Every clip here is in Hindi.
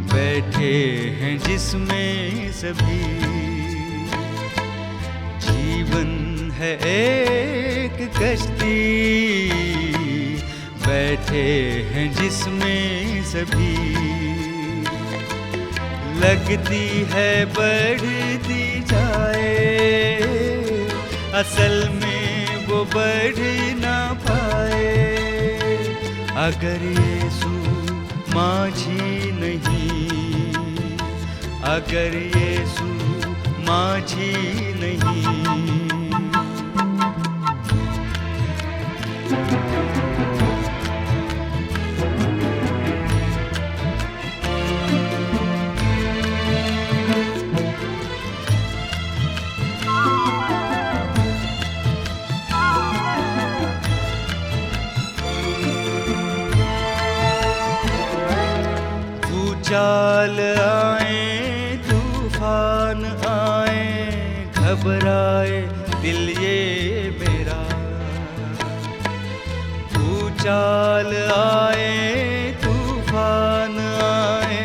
बैठे हैं जिसमें सभी। जीवन है एक कश्ती, बैठे हैं जिसमें सभी। लगती है बढ़ती जाए, असल में वो बढ़ ना पाए। अगर यीशु माझी नहीं, अगर यीशु माझी नहीं। चाल आए तूफान आए, घबराए दिल ये मेरा। चाल आए तूफान आए,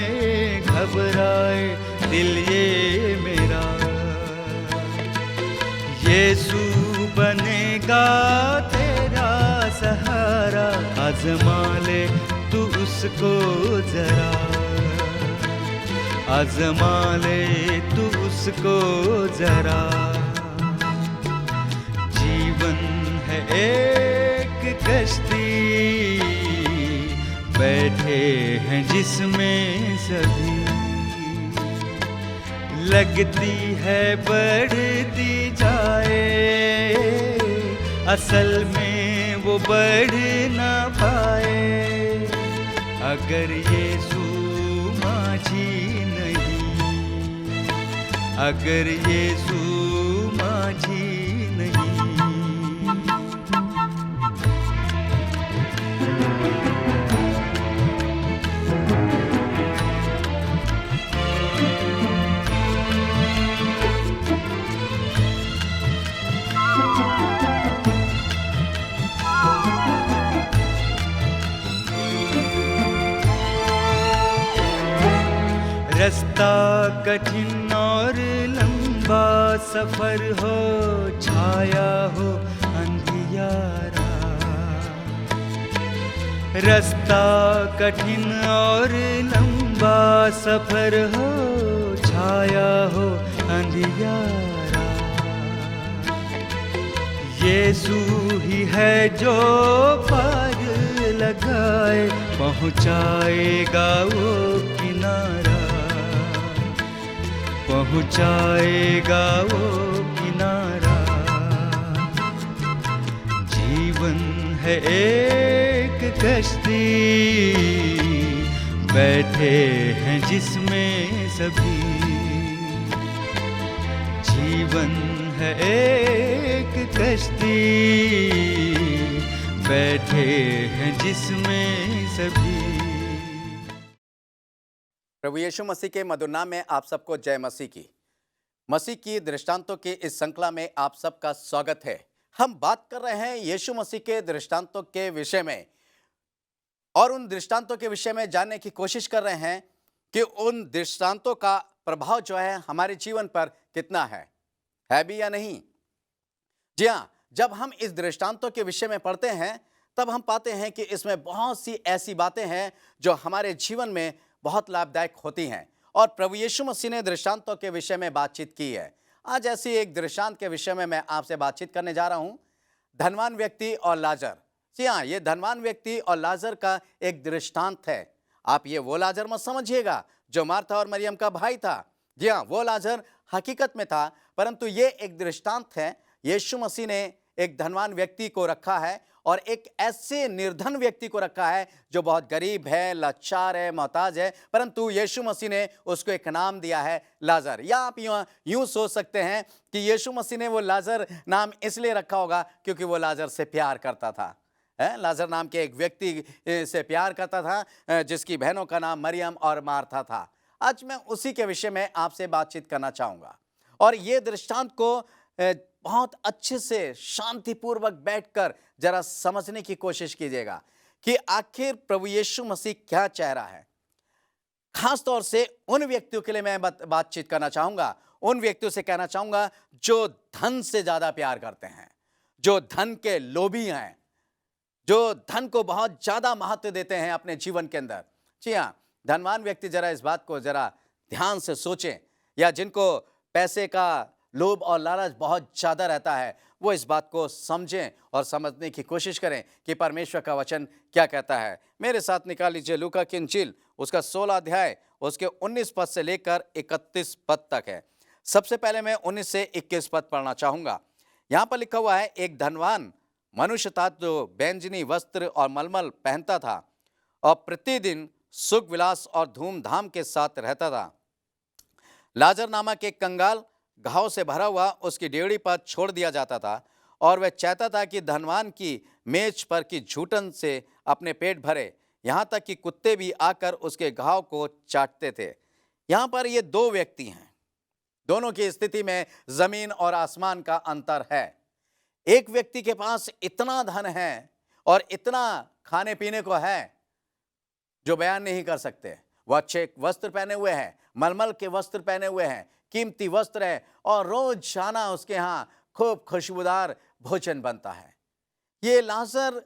घबराए दिल ये मेरा। यीशु बनेगा तेरा सहारा, आज़मा ले तू उसको जरा। आज़मा ले तू उसको जरा। जीवन है एक कश्ती, बैठे हैं जिसमें सभी। लगती है बढ़ती जाए, असल में वो बढ़ ना पाए। अगर यीशु माझी नहीं, अगर यीशु माझी नहीं। रास्ता कठिन और लंबा सफर हो, छाया हो अंधियारा। रास्ता कठिन और लंबा सफर हो, छाया हो अंधियारा। यीशु ही है जो पार लगाए, पहुँचाएगा वो किनारा। पहुँचाएगा वो किनारा। जीवन है एक कश्ती, बैठे हैं जिसमें सभी। जीवन है एक कश्ती, बैठे हैं जिसमें सभी। प्रभु यीशु मसीह के मधुर नाम में आप सबको जय मसीह की। मसीह की दृष्टांतों की इस श्रृंखला में आप सबका स्वागत है। हम बात कर रहे हैं यीशु मसीह के दृष्टांतों के विषय में, और उन दृष्टांतों के विषय में जानने की कोशिश कर रहे हैं कि उन दृष्टांतों का प्रभाव जो है हमारे जीवन पर कितना है भी या नहीं। जी हाँ, जब हम इस दृष्टांतों के विषय में पढ़ते हैं तब हम पाते हैं कि इसमें बहुत सी ऐसी बातें हैं जो हमारे जीवन में बहुत लाभदायक होती हैं, और प्रभु यीशु मसीह ने दृष्टांतों के विषय में बातचीत की है। आज ऐसी एक दृष्टांत के विषय में मैं आपसे बातचीत करने जा रहा हूं, धनवान व्यक्ति और लाजर। जी हाँ, ये धनवान व्यक्ति और लाजर का एक दृष्टांत है। आप ये वो लाजर मत समझिएगा जो मार्था और मरियम का भाई था। जी हाँ, वो लाजर हकीकत में था, परंतु ये एक दृष्टांत है। यीशु मसीह ने एक धनवान व्यक्ति को रखा है और एक ऐसे निर्धन व्यक्ति को रखा है जो बहुत गरीब है, लाचार है, मोहताज है, परंतु यीशु मसीह ने उसको एक नाम दिया है लाजर। या आप यूं सोच सकते हैं कि यीशु मसीह ने वो लाजर नाम इसलिए रखा होगा क्योंकि वो लाजर से प्यार करता था। लाजर नाम के एक व्यक्ति से प्यार करता था जिसकी बहनों का नाम मरियम और मार्था था। आज मैं उसी के विषय में आपसे बातचीत करना चाहूँगा, और ये दृष्टांत को बहुत अच्छे से शांतिपूर्वक बैठकर जरा समझने की कोशिश कीजिएगा कि आखिर प्रभु यीशु मसीह क्या चाह रहा है। खास तौर से उन व्यक्तियों के लिए मैं बातचीत करना चाहूंगा, उन व्यक्तियों से कहना चाहूंगा जो धन से ज्यादा प्यार करते हैं, जो धन के लोभी हैं, जो धन को बहुत ज्यादा महत्व देते हैं अपने जीवन के अंदर। जी हाँ, धनवान व्यक्ति जरा इस बात को जरा ध्यान से सोचें, या जिनको पैसे का लोभ और लालच बहुत ज्यादा रहता है, वो इस बात को समझें और समझने की कोशिश करें कि परमेश्वर का वचन क्या कहता है। मेरे साथ निकाल लीजिए लूका की इंजील, उसका 16 अध्याय, उसके 19 पद से लेकर 31 पद तक है। सबसे पहले मैं 19 से 21 पद पढ़ना चाहूंगा। यहां पर लिखा हुआ है, एक धनवान मनुष्य था जो बैंजनी वस्त्र और मलमल पहनता था और प्रतिदिन सुख विलास और धूमधाम के साथ रहता था। लाजर नामक एक कंगाल घाव से भरा हुआ उसकी डेवढ़ी पर छोड़ दिया जाता था, और वह चाहता था कि धनवान की मेज पर की झूठन से अपने पेट भरे, यहाँ तक कि कुत्ते भी आकर उसके घाव को चाटते थे। यहाँ पर ये दो व्यक्ति हैं, दोनों की स्थिति में जमीन और आसमान का अंतर है। एक व्यक्ति के पास इतना धन है और इतना खाने पीने को है जो बयान नहीं कर सकते। वह अच्छे वस्त्र पहने हुए हैं, मलमल के वस्त्र पहने हुए हैं, कीमती वस्त्र है, और रोजाना उसके यहाँ खूब खुशबूदार भोजन बनता है। ये लाजर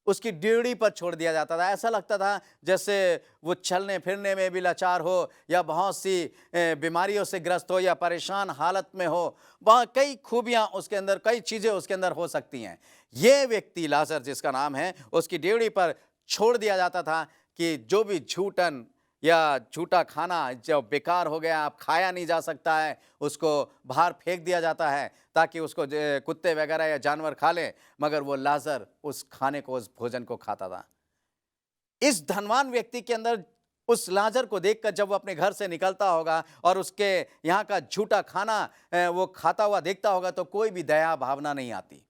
उसकी ड्योढ़ी पर छोड़ दिया जाता था। ऐसा लगता था जैसे वो चलने फिरने में भी लाचार हो, या बहुत सी बीमारियों से ग्रस्त हो, या परेशान हालत में हो। वहाँ कई खूबियाँ उसके अंदर, कई चीज़ें उसके अंदर हो सकती हैं। ये व्यक्ति लाजर जिसका नाम है, उसकी ड्योढ़ी पर छोड़ दिया जाता था कि जो भी झूठन या झूठा खाना जो बेकार हो गया, अब खाया नहीं जा सकता है, उसको बाहर फेंक दिया जाता है ताकि उसको कुत्ते वगैरह या जानवर खा लें। मगर वो लाजर उस खाने को, उस भोजन को खाता था। इस धनवान व्यक्ति के अंदर उस लाजर को देखकर जब वो अपने घर से निकलता होगा और उसके यहाँ का झूठा खाना वो खाता हुआ देखता होगा, तो कोई भी दया भावना नहीं आती,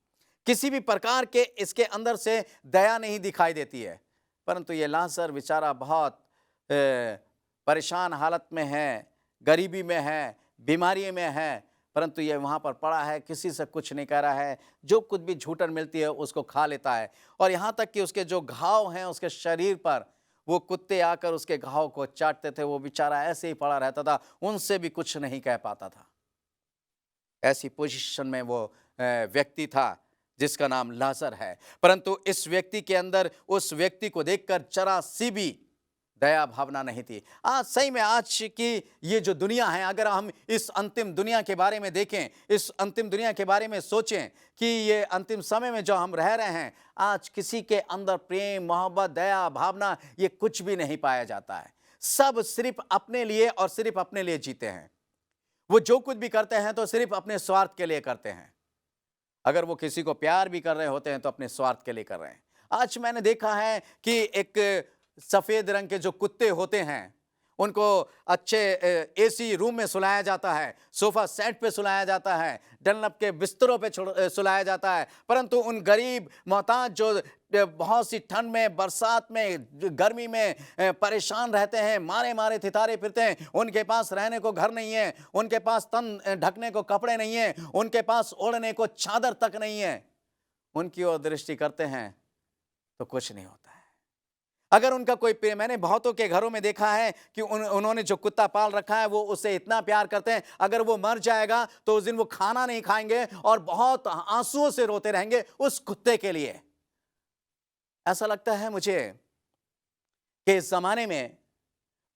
किसी भी प्रकार के इसके अंदर से दया नहीं दिखाई देती है। परंतु ये लाजर बेचारा बहुत परेशान हालत में है, गरीबी में है, बीमारी में है, परंतु ये वहाँ पर पड़ा है, किसी से कुछ नहीं कह रहा है, जो कुछ भी झूठन मिलती है उसको खा लेता है। और यहाँ तक कि उसके जो घाव हैं उसके शरीर पर, वो कुत्ते आकर उसके घाव को चाटते थे। वो बेचारा ऐसे ही पड़ा रहता था, उनसे भी कुछ नहीं कह पाता था। ऐसी पोजीशन में वो व्यक्ति था जिसका नाम लाजर है। परंतु इस व्यक्ति के अंदर उस व्यक्ति को देखकर जरा सी भी दया भावना नहीं थी। आज सही में आज की ये जो दुनिया है, अगर हम इस अंतिम दुनिया के बारे में देखें, इस अंतिम दुनिया के बारे में सोचें कि ये अंतिम समय में जो हम रह रहे हैं, आज किसी के अंदर प्रेम, मोहब्बत, दया भावना ये कुछ भी नहीं पाया जाता है। सब सिर्फ अपने लिए और सिर्फ अपने लिए जीते हैं। वो जो कुछ भी करते हैं तो सिर्फ अपने स्वार्थ के लिए करते हैं। अगर वो किसी को प्यार भी कर रहे होते हैं तो अपने स्वार्थ के लिए कर रहे हैं। आज मैंने देखा है कि एक सफेद रंग के जो कुत्ते होते हैं, उनको अच्छे एसी रूम में सुलाया जाता है, सोफा सेट पे सुलाया जाता है, डनलप के बिस्तरों पे सुलाया जाता है। परंतु उन गरीब मोहताज जो बहुत सी ठंड में, बरसात में, गर्मी में परेशान रहते हैं, मारे मारे थितारे फिरते हैं, उनके पास रहने को घर नहीं है, उनके पास तन ढकने को कपड़े नहीं है, उनके पास ओढ़ने को चादर तक नहीं है, उनकी ओर दृष्टि करते हैं तो कुछ नहीं होता है। अगर उनका कोई, मैंने बहुतों के घरों में देखा है कि उन्होंने जो कुत्ता पाल रखा है वो उससे इतना प्यार करते हैं, अगर वो मर जाएगा तो उस दिन वो खाना नहीं खाएंगे और बहुत आंसुओं से रोते रहेंगे उस कुत्ते के लिए। ऐसा लगता है मुझे कि इस जमाने में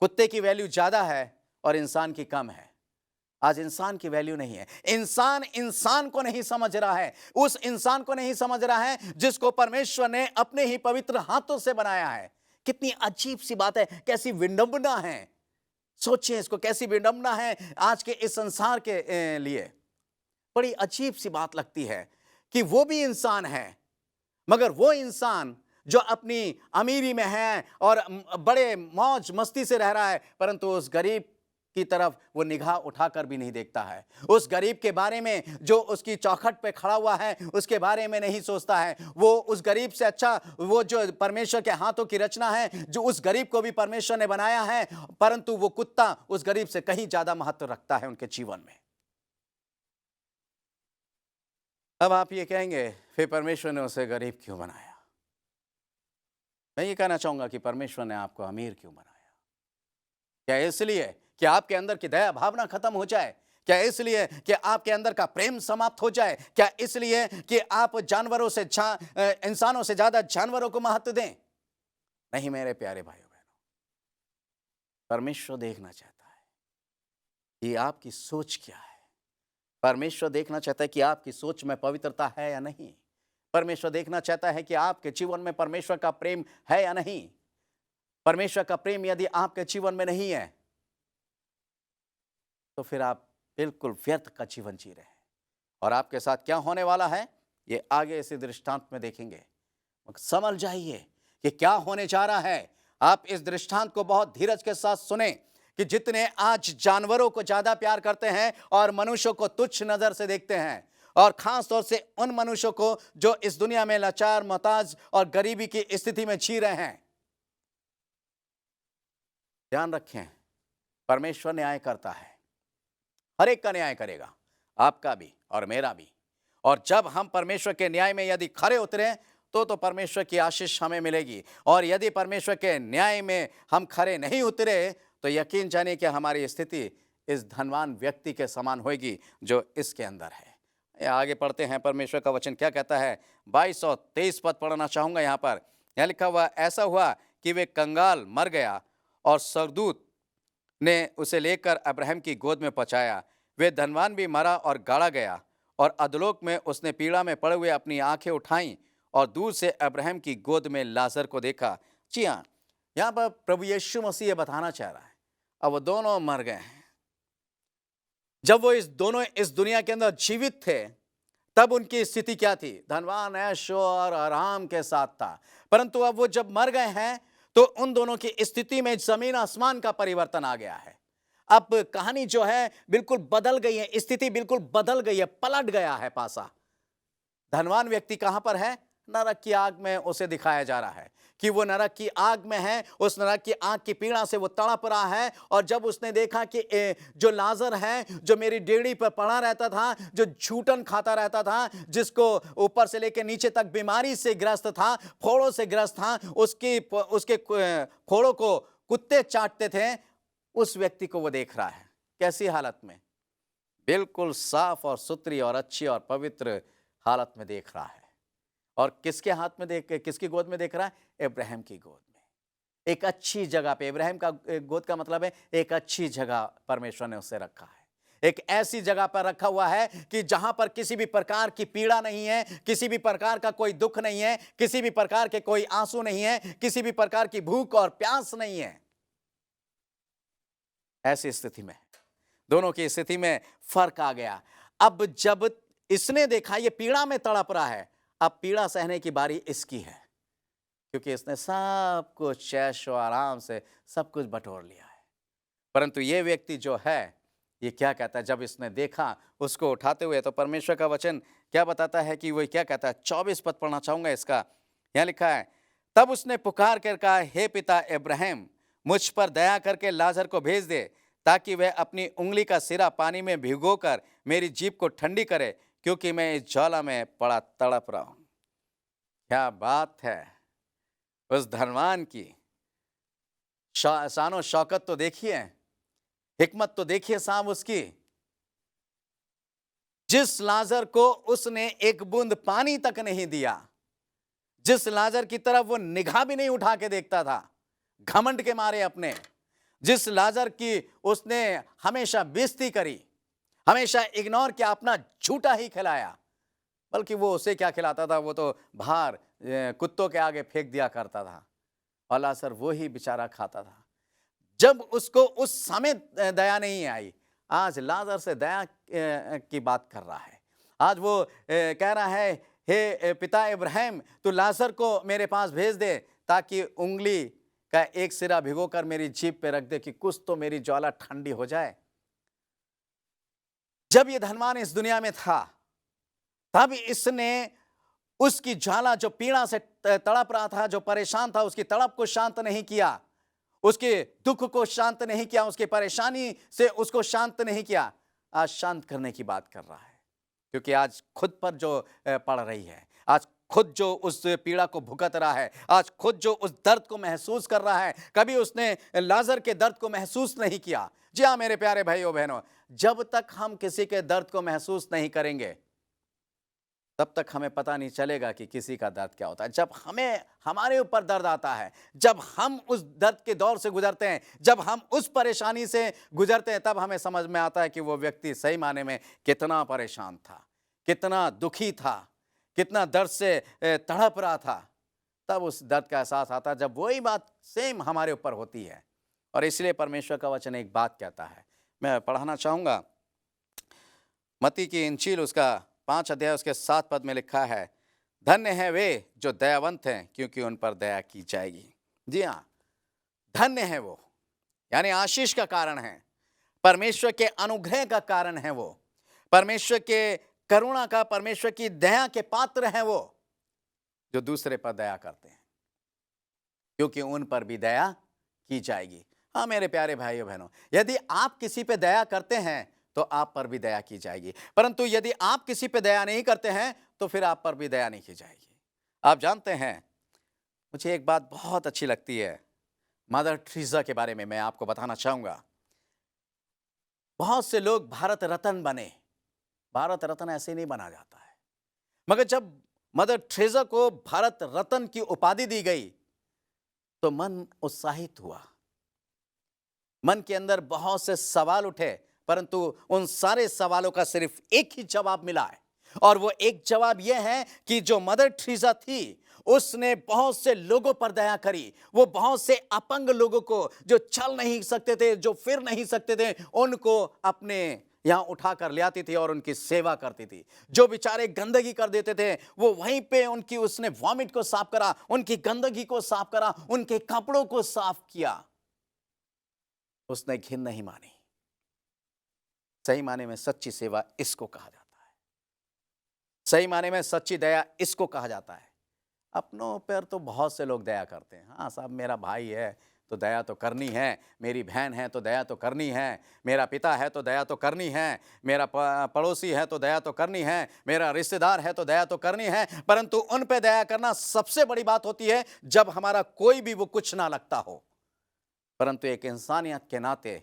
कुत्ते की वैल्यू ज्यादा है और इंसान की कम है। आज इंसान की वैल्यू नहीं है। इंसान को नहीं समझ रहा है, उस इंसान को नहीं समझ रहा है जिसको परमेश्वर ने अपने ही पवित्र हाथों से बनाया है। कितनी अजीब सी बात है, कैसी विडंबना है। सोचिए इसको, कैसी विडंबना है आज के इस संसार के लिए। बड़ी अजीब सी बात लगती है कि वो भी इंसान है, मगर वो इंसान जो अपनी अमीरी में है और बड़े मौज मस्ती से रह रहा है, परंतु उस गरीब की तरफ वो निगाह उठाकर भी नहीं देखता है। उस गरीब के बारे में जो उसकी चौखट पे खड़ा हुआ है उसके बारे में नहीं सोचता है। वो उस गरीब से अच्छा, वो जो परमेश्वर के हाथों की रचना है, जो उस गरीब को भी परमेश्वर ने बनाया है, परंतु वो कुत्ता उस गरीब से कहीं ज्यादा महत्व रखता है उनके जीवन में। अब आप ये कहेंगे, फिर परमेश्वर ने उसे गरीब क्यों बनाया? मैं ये कहना चाहूंगा कि परमेश्वर ने आपको अमीर क्यों बनाया? क्या इसलिए कि आपके अंदर की दया भावना खत्म हो जाए? क्या इसलिए कि आपके अंदर का प्रेम समाप्त हो जाए? क्या इसलिए कि आप इंसानों से ज्यादा जानवरों को महत्व दें? नहीं मेरे प्यारे भाइयों बहनों, परमेश्वर देखना चाहता है कि आपकी सोच क्या है। परमेश्वर देखना चाहता है कि आपकी सोच में पवित्रता है या नहीं। परमेश्वर देखना चाहता है कि आपके जीवन में परमेश्वर का प्रेम है या नहीं। परमेश्वर का प्रेम यदि आपके जीवन में नहीं है तो फिर आप बिल्कुल व्यर्थ का जीवन जी रहे हैं। और आपके साथ क्या होने वाला है ये आगे इसी दृष्टांत में देखेंगे। समझ जाइए कि क्या होने जा रहा है। आप इस दृष्टांत को बहुत धीरज के साथ सुने कि जितने आज जानवरों को ज्यादा प्यार करते हैं और मनुष्यों को तुच्छ नजर से देखते हैं, और खास तौर से उन मनुष्यों को जो इस दुनिया में लाचार, मोहताज और गरीबी की स्थिति में जी रहे हैं, ध्यान रखें परमेश्वर न्याय करता है। हर एक का न्याय करेगा, आपका भी और मेरा भी। और जब हम परमेश्वर के न्याय में यदि खरे उतरे तो परमेश्वर की आशीष हमें मिलेगी। और यदि परमेश्वर के न्याय में हम खरे नहीं उतरे तो यकीन जानिए कि हमारी स्थिति इस धनवान व्यक्ति के समान होगी जो इसके अंदर है। आगे पढ़ते हैं परमेश्वर का वचन क्या कहता है। 22 और 23 पद पढ़ना चाहूंगा। यहाँ लिखा हुआ, ऐसा हुआ कि वे कंगाल मर गया और स्वर्गदूत ने उसे लेकर अब्राहम की गोद में पहुंचाया। वे धनवान भी मरा और गाड़ा गया, और अधोलोक में उसने पीड़ा में पड़े हुए अपनी आंखें उठाईं और दूर से अब्राहम की गोद में लाजर को देखा। जी हाँ, यहाँ पर प्रभु यीशु मसीह ये बताना चाह रहा है, अब वो दोनों मर गए हैं। जब वो दोनों इस दुनिया के अंदर जीवित थे तब उनकी स्थिति क्या थी? धनवान ऐशो और आराम के साथ था। परंतु अब वो जब मर गए हैं तो उन दोनों की स्थिति में जमीन आसमान का परिवर्तन आ गया है। अब कहानी जो है बिल्कुल बदल गई है, स्थिति बिल्कुल बदल गई है, पलट गया है पासा। धनवान व्यक्ति कहां पर है? नरक की आग में उसे दिखाया जा रहा है कि वो नरक की आग में है। उस नरक की आग की पीड़ा से वो तड़प रहा है। और जब उसने देखा कि जो लाजर है, जो मेरी डेड़ी पर पड़ा रहता था, जो झूठन खाता रहता था, जिसको ऊपर से लेकर नीचे तक बीमारी से ग्रस्त था, फोड़ों से ग्रस्त था, उसके फोड़ों को कुत्ते चाटते थे, उस व्यक्ति को वो देख रहा है। कैसी हालत में? बिल्कुल साफ और सुथरी और अच्छी और पवित्र हालत में देख रहा है। और किसके हाथ में किसकी गोद में देख रहा है? इब्राहिम की गोद में, एक अच्छी जगह पे। इब्राहिम का गोद का मतलब है एक अच्छी जगह परमेश्वर ने उसे रखा है। एक ऐसी जगह पर रखा हुआ है कि जहां पर किसी भी प्रकार की पीड़ा नहीं है, किसी भी प्रकार का कोई दुख नहीं है, किसी भी प्रकार के कोई आंसू नहीं है, किसी भी प्रकार की भूख और प्यास नहीं है। ऐसी स्थिति में दोनों की स्थिति में फर्क आ गया। अब जब इसने देखा ये पीड़ा में तड़प रहा है, अब पीड़ा सहने की बारी इसकी है, क्योंकि इसने सब कुछ ऐशो आराम से सब कुछ बटोर लिया है। परंतु ये व्यक्ति जो है ये क्या कहता है? जब इसने देखा उसको उठाते हुए, तो परमेश्वर का वचन क्या बताता है कि वो क्या कहता है? 24 पद पढ़ना चाहूंगा इसका। यहाँ लिखा है, तब उसने पुकार कर कहा, हे पिता इब्राहिम, मुझ पर दया करके लाजर को भेज दे, ताकि वह अपनी उंगली का सिरा पानी में भिगोकर मेरी जीभ को ठंडी करे, क्योंकि मैं इस ज्वाला में पड़ा तड़प रहा हूं। क्या बात है! उस धनवान की शानो शौकत तो देखिए, हिकमत तो देखिए साहब उसकी। जिस लाजर को उसने एक बूंद पानी तक नहीं दिया, जिस लाजर की तरफ वो निगाह भी नहीं उठा के देखता था घमंड के मारे अपने, जिस लाजर की उसने हमेशा बेइज्जती करी, हमेशा इग्नोर किया, अपना झूठा ही खिलाया, बल्कि वो उसे क्या खिलाता था? वो तो बाहर कुत्तों के आगे फेंक दिया करता था, और लाजर वो ही बेचारा खाता था। जब उसको उस समय दया नहीं आई, आज लाजर से दया की बात कर रहा है। आज वो कह रहा है, हे पिता इब्राहिम, तू लाजर को मेरे पास भेज दे, ताकि उंगली का एक सिरा भिगोकर मेरी जीभ पे रख दे, कि कुछ तो मेरी ज्वाला ठंडी हो जाए। जब ये धनवान इस दुनिया में था तब इसने उसकी ज्वाला, जो पीड़ा से तड़प रहा था, जो परेशान था, उसकी तड़प को शांत नहीं किया, उसके दुख को शांत नहीं किया, उसकी परेशानी से उसको शांत नहीं किया। आज शांत करने की बात कर रहा है, क्योंकि आज खुद पर जो पड़ रही है, आज खुद जो उस पीड़ा को भुगत रहा है, आज खुद जो उस दर्द को महसूस कर रहा है, कभी उसने लाजर के दर्द को महसूस नहीं किया। जी हाँ मेरे प्यारे भाइयों बहनों, जब तक हम किसी के दर्द को महसूस नहीं करेंगे तब तक हमें पता नहीं चलेगा कि किसी का दर्द क्या होता है। जब हमें हमारे ऊपर दर्द आता है, जब हम उस दर्द के दौर से गुजरते हैं, जब हम उस परेशानी से गुजरते हैं, तब हमें समझ में आता है कि वो व्यक्ति सही माने में कितना परेशान था, कितना दुखी था, कितना दर्द से तड़प रहा था। तब उस दर्द का एहसास आता है जब वही बात सेम हमारे ऊपर होती है। और इसलिए परमेश्वर का वचन एक बात कहता है, मैं पढ़ाना चाहूँगा। मत्ती की इंजील उसका 5 अध्याय उसके 7 पद में लिखा है, धन्य हैं वे जो दयावंत हैं क्योंकि उन पर दया की जाएगी। जी हाँ, धन्य है वो, यानी आशीष का कारण है, परमेश्वर के अनुग्रह का कारण है वो, परमेश्वर के करुणा का, परमेश्वर की दया के पात्र हैं वो जो दूसरे पर दया करते हैं, क्योंकि उन पर भी दया की जाएगी। हाँ मेरे प्यारे भाइयों बहनों, यदि आप किसी पे दया करते हैं तो आप पर भी दया की जाएगी, परंतु यदि आप किसी पे दया नहीं करते हैं तो फिर आप पर भी दया नहीं की जाएगी। आप जानते हैं, मुझे एक बात बहुत अच्छी लगती है, मदर टेरेसा के बारे में मैं आपको बताना चाहूंगा। बहुत से लोग भारत रत्न बने, भारत रत्न ऐसे नहीं बना जाता है, मगर जब मदर टेरेसा को भारत रत्न की उपाधि दी गई तो मन उत्साहित हुआ, मन के अंदर बहुत से सवाल उठे, परंतु उन सारे सवालों का सिर्फ एक ही जवाब मिला है, और वो एक जवाब यह है कि जो मदर टेरेसा थी उसने बहुत से लोगों पर दया करी। वो बहुत से अपंग लोगों को, जो चल नहीं सकते थे, जो फिर नहीं सकते थे, उनको अपने यहां उठाकर ले आती थी और उनकी सेवा करती थी। जो बेचारे गंदगी कर देते थे वो वहीं पे उनकी, उसने वॉमिट को साफ करा, उनकी गंदगी को साफ करा, उनके कपड़ों को साफ किया। उसने घिन नहीं मानी। सही माने में सच्ची सेवा इसको कहा जाता है, सही माने में सच्ची दया इसको कहा जाता है। अपनों पर तो बहुत से लोग दया करते हैं, हाँ साहब मेरा भाई है तो दया तो करनी है, मेरी बहन है तो दया तो करनी है, मेरा पिता है तो दया तो करनी है, मेरा पड़ोसी है तो दया तो करनी है, मेरा रिश्तेदार है तो दया तो करनी है। परंतु उन पे दया करना सबसे बड़ी बात होती है जब हमारा कोई भी वो कुछ ना लगता हो, परंतु एक इंसानियत के नाते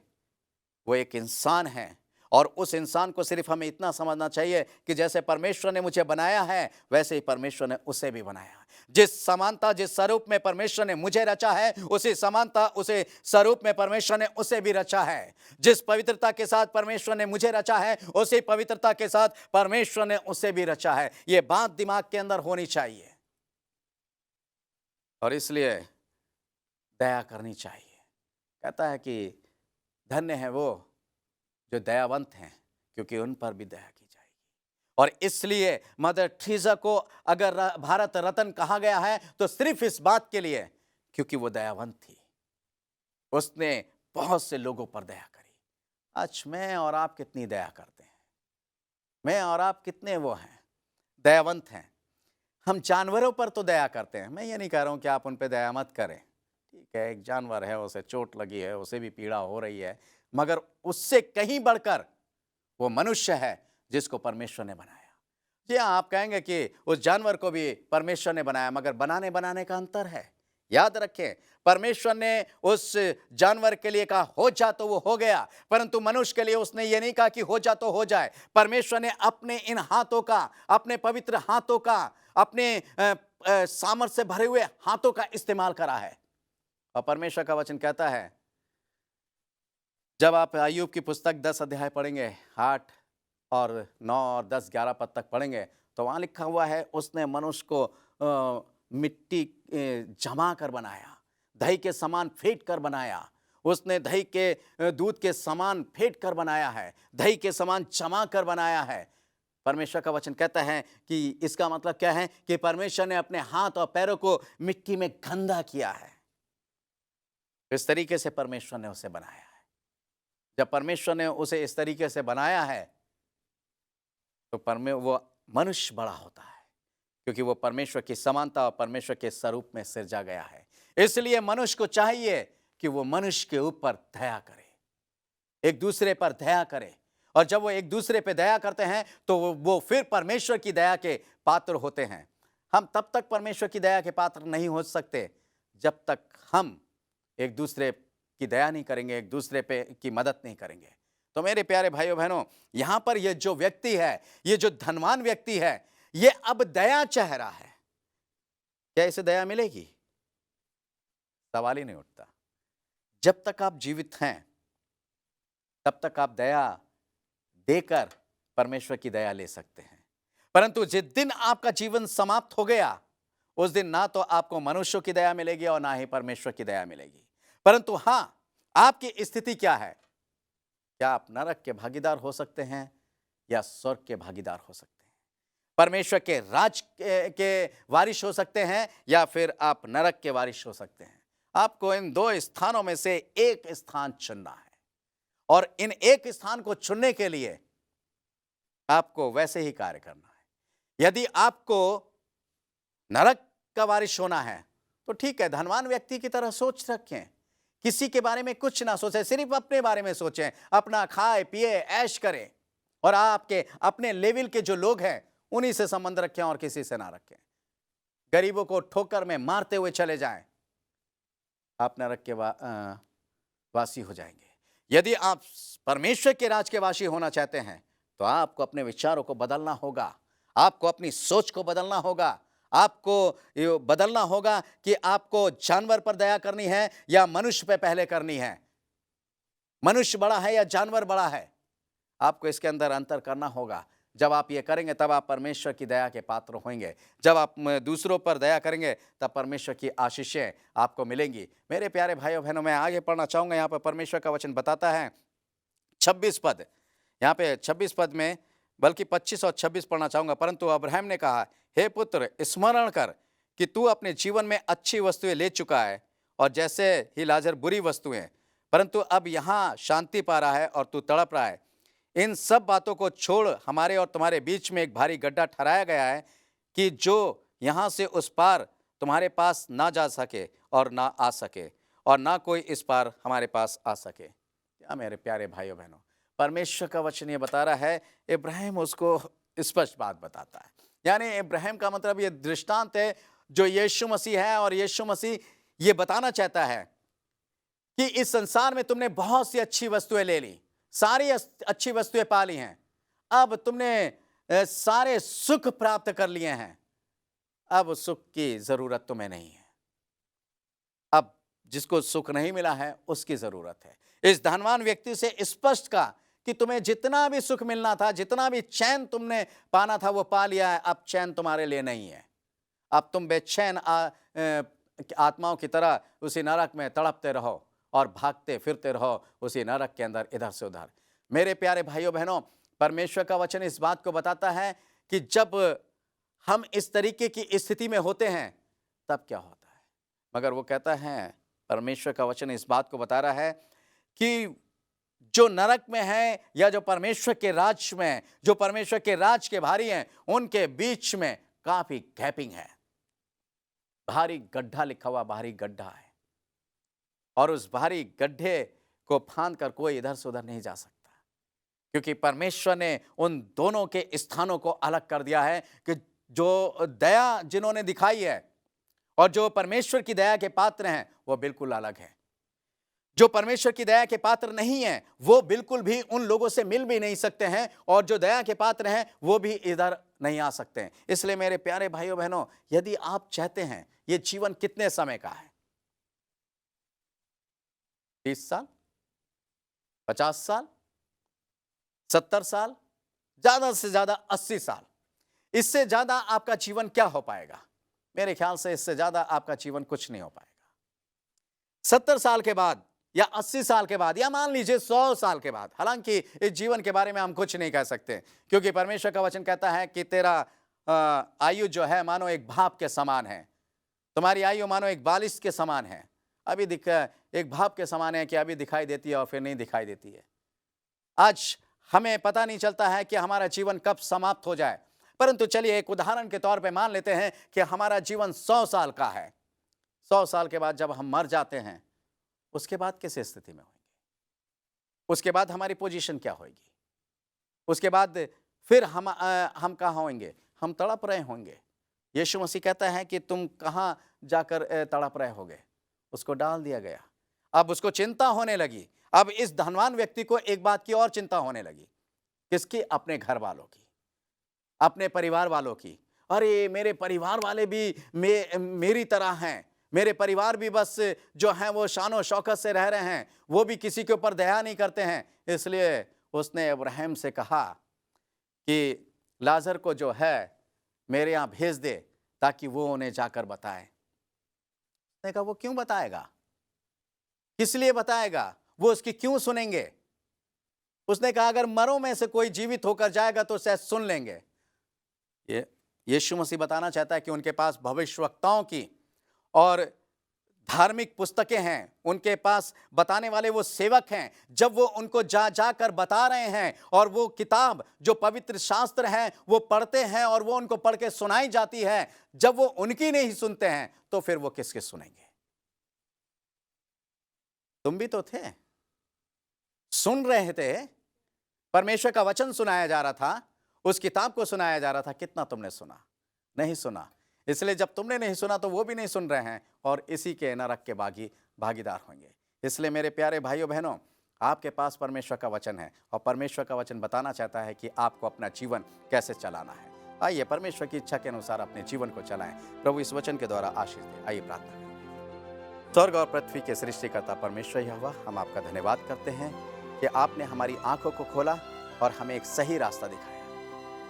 वो एक इंसान है, और उस इंसान को सिर्फ हमें इतना समझना चाहिए कि जैसे परमेश्वर ने मुझे बनाया है वैसे ही परमेश्वर ने उसे भी बनाया। जिस समानता, जिस स्वरूप में परमेश्वर ने मुझे रचा है, उसी समानता, उसे स्वरूप में परमेश्वर ने उसे भी रचा है। जिस पवित्रता के साथ परमेश्वर ने मुझे रचा है, उसी पवित्रता के साथ परमेश्वर ने उसे भी रचा है। ये बात दिमाग के अंदर होनी चाहिए, और इसलिए दया करनी चाहिए। कहता है कि धन्य है वो जो दयावंत हैं क्योंकि उन पर भी दया की जाएगी। और इसलिए मदर टेरेसा को अगर भारत रत्न कहा गया है तो सिर्फ इस बात के लिए क्योंकि वो दयावंत थी, उसने बहुत से लोगों पर दया करी। आज मैं और आप कितनी दया करते हैं, मैं और आप कितने वो हैं, दयावंत हैं। हम जानवरों पर तो दया करते हैं, मैं ये नहीं कह रहा हूं कि आप उन पर दया मत करें, ठीक है, एक जानवर है, उसे चोट लगी है, उसे भी पीड़ा हो रही है, मगर उससे कहीं बढ़कर वो मनुष्य है जिसको परमेश्वर ने बनाया। जी हाँ, आप कहेंगे कि उस जानवर को भी परमेश्वर ने बनाया, मगर बनाने का अंतर है। याद रखें, परमेश्वर ने उस जानवर के लिए कहा हो जा तो वो हो गया, परंतु मनुष्य के लिए उसने ये नहीं कहा कि हो जा तो हो जाए। परमेश्वर ने अपने इन हाथों का, अपने पवित्र हाथों का, अपने सामर्थ्य से भरे हुए हाथों का इस्तेमाल करा है। और परमेश्वर का वचन कहता है, जब आप अय्यूब की पुस्तक 10 अध्याय पढ़ेंगे, 8 और 9 और 10, 11 पद तक पढ़ेंगे, तो वहाँ लिखा हुआ है उसने मनुष्य को मिट्टी जमा कर बनाया, दही के समान फेंट कर बनाया, उसने दही के दूध के समान फेंट कर बनाया है, दही के समान जमा कर बनाया है। परमेश्वर का वचन कहता है कि इसका मतलब क्या है कि परमेश्वर ने अपने हाथ और पैरों को मिट्टी में गंदा किया है। इस तरीके से परमेश्वर ने उसे बनाया है। जब परमेश्वर ने उसे इस तरीके से बनाया है तो वो मनुष्य बड़ा होता है, क्योंकि वो परमेश्वर की समानता और परमेश्वर के स्वरूप में सिरजा गया है। इसलिए मनुष्य को चाहिए कि वो मनुष्य के ऊपर दया करे, एक दूसरे पर दया करे, और जब वो एक दूसरे पे दया करते हैं तो वो फिर परमेश्वर की दया के पात्र होते हैं। हम तब तक परमेश्वर की दया के पात्र नहीं हो सकते जब तक हम एक दूसरे की दया नहीं करेंगे, एक दूसरे पे की मदद नहीं करेंगे। तो मेरे प्यारे भाइयों बहनों, यहां पर ये जो व्यक्ति है, ये जो धनवान व्यक्ति है, ये अब दया चाह रहा है। क्या इसे दया मिलेगी? सवाल ही नहीं उठता। जब तक आप जीवित हैं तब तक आप दया देकर परमेश्वर की दया ले सकते हैं, परंतु जिस दिन आपका जीवन समाप्त हो गया, उस दिन ना तो आपको मनुष्यों की दया मिलेगी और ना ही परमेश्वर की दया मिलेगी। परंतु हां, आपकी स्थिति क्या है? क्या आप नरक के भागीदार हो सकते हैं या स्वर्ग के भागीदार हो सकते हैं? परमेश्वर के राज के वारिस हो सकते हैं या फिर आप नरक के वारिस हो सकते हैं। आपको इन दो स्थानों में से एक स्थान चुनना है, और इन एक स्थान को चुनने के लिए आपको वैसे ही कार्य करना है। यदि आपको नरक का वारिस होना है तो ठीक है, धनवान व्यक्ति की तरह सोच रखें, किसी के बारे में कुछ ना सोचें, सिर्फ अपने बारे में सोचें, अपना खाए पिए ऐश करें, और आपके अपने लेवल के जो लोग हैं उन्हीं से संबंध रखें और किसी से ना रखें। गरीबों को ठोकर में मारते हुए चले जाएं, आप नरक के वासी हो जाएंगे। यदि आप परमेश्वर के राज के वासी होना चाहते हैं तो आपको अपने विचारों को बदलना होगा, आपको अपनी सोच को बदलना होगा, आपको ये बदलना होगा कि आपको जानवर पर दया करनी है या मनुष्य पे पहले करनी है। मनुष्य बड़ा है या जानवर बड़ा है, आपको इसके अंदर अंतर करना होगा। जब आप ये करेंगे तब आप परमेश्वर की दया के पात्र होंगे। जब आप दूसरों पर दया करेंगे तब परमेश्वर की आशीषें आपको मिलेंगी। मेरे प्यारे भाइयों बहनों, मैं आगे पढ़ना चाहूँगा। यहाँ पर परमेश्वर का वचन बताता है 26 पद, यहाँ पे 26 पद में, बल्कि 25 और 26 पढ़ना चाहूँगा। परंतु अब्राहम ने कहा, हे पुत्र, स्मरण कर कि तू अपने जीवन में अच्छी वस्तुएं ले चुका है, और जैसे ही लाजर बुरी वस्तुएं, परंतु अब यहाँ शांति पा रहा है और तू तड़प रहा है। इन सब बातों को छोड़ हमारे और तुम्हारे बीच में एक भारी गड्ढा ठहराया गया है कि जो यहाँ से उस पार तुम्हारे पास ना जा सके और ना आ सके, और ना कोई इस पार हमारे पास आ सके। क्या मेरे प्यारे भाइयों बहनों, परमेश्वर का वचन ये बता रहा है। इब्राहिम उसको स्पष्ट बात बताता है। यानी इब्राहिम का मतलब ये दृष्टांत है जो यीशु मसीह है, और यीशु मसीह ये बताना चाहता है कि इस संसार में तुमने बहुत सी अच्छी वस्तुएं ले ली, सारी अच्छी वस्तुएं पा ली हैं, अब तुमने सारे सुख प्राप्त कर लिए हैं, अब सुख की जरूरत तुम्हें नहीं है। अब जिसको सुख नहीं मिला है उसकी जरूरत है। इस धनवान व्यक्ति से स्पष्ट कहा कि तुम्हें जितना भी सुख मिलना था, जितना भी चैन तुमने पाना था वो पा लिया है, अब चैन तुम्हारे लिए नहीं है। अब तुम बेचैन आत्माओं की तरह उसी नरक में तड़पते रहो और भागते फिरते रहो उसी नरक के अंदर, इधर से उधर। मेरे प्यारे भाइयों बहनों, परमेश्वर का वचन इस बात को बताता है कि जब हम इस तरीके की स्थिति में होते हैं तब क्या होता है। मगर वो कहता है, परमेश्वर का वचन इस बात को बता रहा है कि जो नरक में है या जो परमेश्वर के राज में, जो परमेश्वर के राज के भारी हैं, उनके बीच में काफी गैपिंग है। भारी गड्ढा लिखा हुआ, भारी गड्ढा है, और उस भारी गड्ढे को फांद कर कोई इधर से उधर नहीं जा सकता, क्योंकि परमेश्वर ने उन दोनों के स्थानों को अलग कर दिया है कि जो दया जिन्होंने दिखाई है और जो परमेश्वर की दया के पात्र हैं वो बिल्कुल अलग है। जो परमेश्वर की दया के पात्र नहीं है वो बिल्कुल भी उन लोगों से मिल भी नहीं सकते हैं, और जो दया के पात्र हैं वो भी इधर नहीं आ सकते हैं। इसलिए मेरे प्यारे भाइयों बहनों, यदि आप चाहते हैं, ये जीवन कितने समय का है? 30 साल, 50 साल, 70 साल, ज्यादा से ज्यादा 80 साल। इससे ज्यादा आपका जीवन क्या हो पाएगा? मेरे ख्याल से इससे ज्यादा आपका जीवन कुछ नहीं हो पाएगा। 70 साल के बाद या 80 साल के बाद, या मान लीजिए 100 साल के बाद, हालांकि इस जीवन के बारे में हम कुछ नहीं कह सकते, क्योंकि परमेश्वर का वचन कहता है कि तेरा आयु जो है मानो एक भाप के समान है, तुम्हारी आयु मानो एक बालिश के समान है। अभी एक भाप के समान है कि अभी दिखाई देती है और फिर नहीं दिखाई देती है। आज हमें पता नहीं चलता है कि हमारा जीवन कब समाप्त हो जाए, परंतु चलिए एक उदाहरण के तौर पे मान लेते हैं कि हमारा जीवन 100 साल का है। 100 साल के बाद जब हम मर जाते हैं, उसके बाद किस स्थिति में होंगे? उसके बाद हमारी पोजीशन क्या होगी? उसके बाद फिर हम कहाँ होंगे? हम तड़प रहे होंगे, यीशु मसीह कहता है कि तुम कहाँ जाकर तड़प रहे होगे। उसको डाल दिया गया। अब उसको चिंता होने लगी। अब इस धनवान व्यक्ति को एक बात की और चिंता होने लगी। किसकी? अपने घर वालों की, अपने परिवार वालों की। अरे मेरे परिवार वाले भी मेरी तरह हैं, मेरे परिवार भी बस जो हैं वो शानो शौकत से रह रहे हैं, वो भी किसी के ऊपर दया नहीं करते हैं। इसलिए उसने अब्राहम से कहा कि लाजर को जो है मेरे यहाँ भेज दे ताकि वो उन्हें जाकर बताए। उसने कहा वो क्यों बताएगा, किस लिए बताएगा, वो उसकी क्यों सुनेंगे? उसने कहा अगर मरों में से कोई जीवित होकर जाएगा तो शायद सुन लेंगे। ये यीशु मसीह बताना चाहता है कि उनके पास भविष्यवक्ताओं की और धार्मिक पुस्तकें हैं, उनके पास बताने वाले वो सेवक हैं। जब वो उनको जाकर बता रहे हैं और वो किताब जो पवित्र शास्त्र है वो पढ़ते हैं और वो उनको पढ़ के सुनाई जाती है, जब वो उनकी नहीं सुनते हैं तो फिर वो किसके सुनेंगे? तुम भी तो थे, सुन रहे थे, परमेश्वर का वचन सुनाया जा रहा था, उस किताब को सुनाया जा रहा था। कितना तुमने सुना? नहीं सुना। इसलिए जब तुमने नहीं सुना तो वो भी नहीं सुन रहे हैं और इसी के नरक के भागीदार होंगे। इसलिए मेरे प्यारे भाइयों बहनों, आपके पास परमेश्वर का वचन है और परमेश्वर का वचन बताना चाहता है कि आपको अपना जीवन कैसे चलाना है। आइए परमेश्वर की इच्छा के अनुसार अपने जीवन को चलाएं। प्रभु इस वचन के द्वारा आशीष दे। आइए प्रार्थना करें। स्वर्ग और पृथ्वी के सृष्टिकर्ता परमेश्वर यहोवा, हम आपका धन्यवाद करते हैं कि आपने हमारी आंखों को खोला और हमें एक सही रास्ता दिखाया।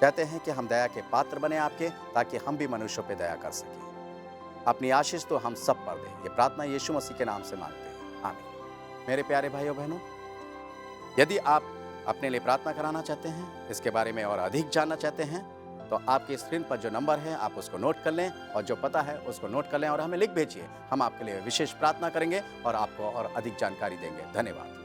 कहते हैं कि हम दया के पात्र बने आपके, ताकि हम भी मनुष्यों पे दया कर सकें। अपनी आशीष तो हम सब पर दें। ये प्रार्थना यीशु मसीह के नाम से मांगते हैं, आमीन। मेरे प्यारे भाइयों बहनों, यदि आप अपने लिए प्रार्थना कराना चाहते हैं, इसके बारे में और अधिक जानना चाहते हैं, तो आपकी स्क्रीन पर जो नंबर है आप उसको नोट कर लें और जो पता है उसको नोट कर लें और हमें लिख भेजिए। हम आपके लिए विशेष प्रार्थना करेंगे और आपको और अधिक जानकारी देंगे। धन्यवाद।